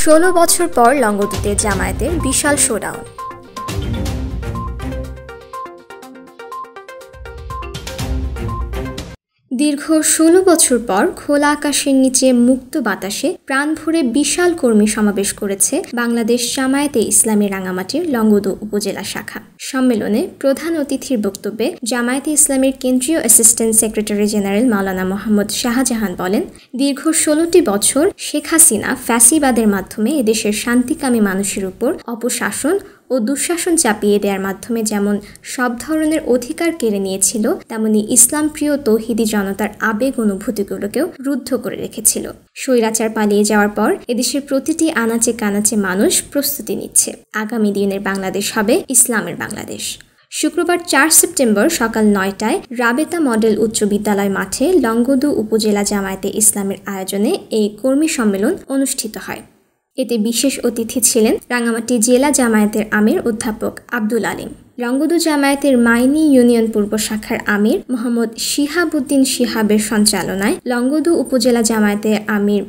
16 বছর পর লংগদুতে জামায়াতের বিশাল শোডাউন। দীর্ঘ 16 বছর পর খোলা আকাশের নিচে মুক্ত বাতাসে প্রাণ ভরে বিশাল কর্মী সমাবেশ করেছে বাংলাদেশ জামায়াতে ইসলামী রাঙামাটির লংগদু উপজেলা শাখা। সম্মেলনে প্রধান অতিথির বক্তব্যে জামায়াতে ইসলামীর কেন্দ্রীয় অ্যাসিস্ট্যান্ট সেক্রেটারি জেনারেল মাওলানা মোহাম্মদ শাহজাহান বলেন, দীর্ঘ 16টি বছর শেখ হাসিনা ফ্যাসিবাদের মাধ্যমে এদেশের শান্তিকামী মানুষের উপর অপশাসন ও দুঃশাসন চাপিয়ে দেওয়ার মাধ্যমে যেমন সব ধরনের অধিকার কেড়ে নিয়েছিল, তেমনি ইসলামপ্রিয় তৌহিদি জনতার আবেগ অনুভূতিগুলোকেও রুদ্ধ করে রেখেছিল। স্বৈরাচার পালিয়ে যাওয়ার পর এদেশের প্রতিটি আনাচে কানাচে মানুষ প্রস্তুতি নিচ্ছে, আগামী দিনের বাংলাদেশ হবে ইসলামের বাংলাদেশ। শুক্রবার 4 সেপ্টেম্বর সকাল 9টায় রাবেতা মডেল উচ্চ বিদ্যালয় মাঠে লংগদু উপজেলা জামায়াতে ইসলামের আয়োজনে এই কর্মী সম্মেলন অনুষ্ঠিত হয়। এতে বিশেষ অতিথি ছিলেন রাঙামাটি জেলা জামায়াতের আমির অধ্যাপক আব্দুল আলিম, লংগদু জামায়াতের মাইনী ইউনিয়ন পূর্ব শাখার আমির মোহাম্মদ শিহাবুদ্দিন শিহাবের সঞ্চালনায় লংগদু উপজেলা জামায়াতের আমির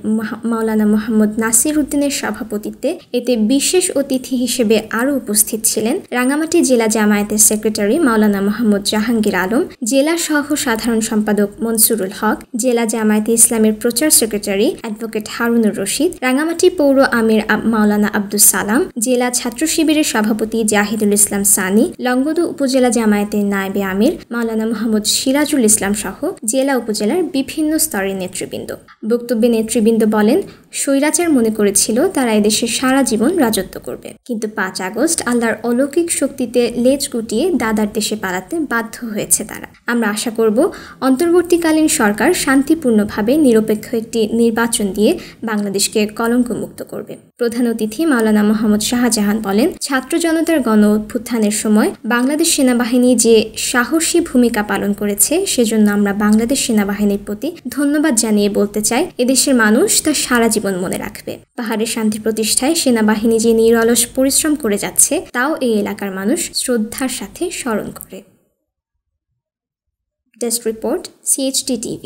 মাওলানা মোহাম্মদ নাসির উদ্দিনের সভাপতিত্বে এতে বিশেষ অতিথি হিসেবে আরও উপস্থিত ছিলেন রাঙামাটি জেলা জামায়াতের সেক্রেটারি মাওলানা মোহাম্মদ জাহাঙ্গীর আলম, জেলা সহ সাধারণ সম্পাদক মনসুরুল হক, জেলা জামায়াতে ইসলামের প্রচার সেক্রেটারি অ্যাডভোকেট হারুনুর রশিদ, রাঙামাটি পৌর আমির মাওলানা আব্দুস সালাম, জেলা ছাত্র শিবিরের সভাপতি জাহিদুল ইসলাম সানি, লংগদু উপজেলা জামায়াতের নায়েবে আমির মাওলানা মোহাম্মদ সিরাজুল ইসলাম সহ জেলা উপজেলার বিভিন্ন স্তরের নেতৃবৃন্দ। বক্তব্যে নেতৃবৃন্দ বলেন, স্বৈরাচার মনে করেছিল তারা এদেশে সারা জীবন রাজত্ব করবে, কিন্তু 5 আগস্ট আল্লাহর অলৌকিক শক্তিতে লেজ গুটিয়ে দাদার দেশে পালাতে বাধ্য হয়েছে তারা। আমরা আশা করব অন্তর্বর্তীকালীন সরকার শান্তিপূর্ণভাবে নিরপেক্ষ একটি নির্বাচন দিয়ে বাংলাদেশকে কলঙ্কমুক্ত করবে। প্রধান অতিথি মাওলানা মোহাম্মদ শাহজাহান বলেন, ছাত্র জনতার গণ অভ্যুত্থানের সময় বাংলাদেশ সেনাবাহিনী যে সাহসী ভূমিকা পালন করেছে, সেজন্য আমরা বাংলাদেশ সেনাবাহিনীর প্রতি ধন্যবাদ জানিয়ে বলতে চাই, এদেশের মানুষ তা সারা জীবন মনে রাখবে। পাহাড়ের শান্তি প্রতিষ্ঠায় সেনাবাহিনী যে নিরলস পরিশ্রম করে যাচ্ছে, তাও এই এলাকার মানুষ শ্রদ্ধার সাথে স্মরণ করে। Desk report, CHT TV।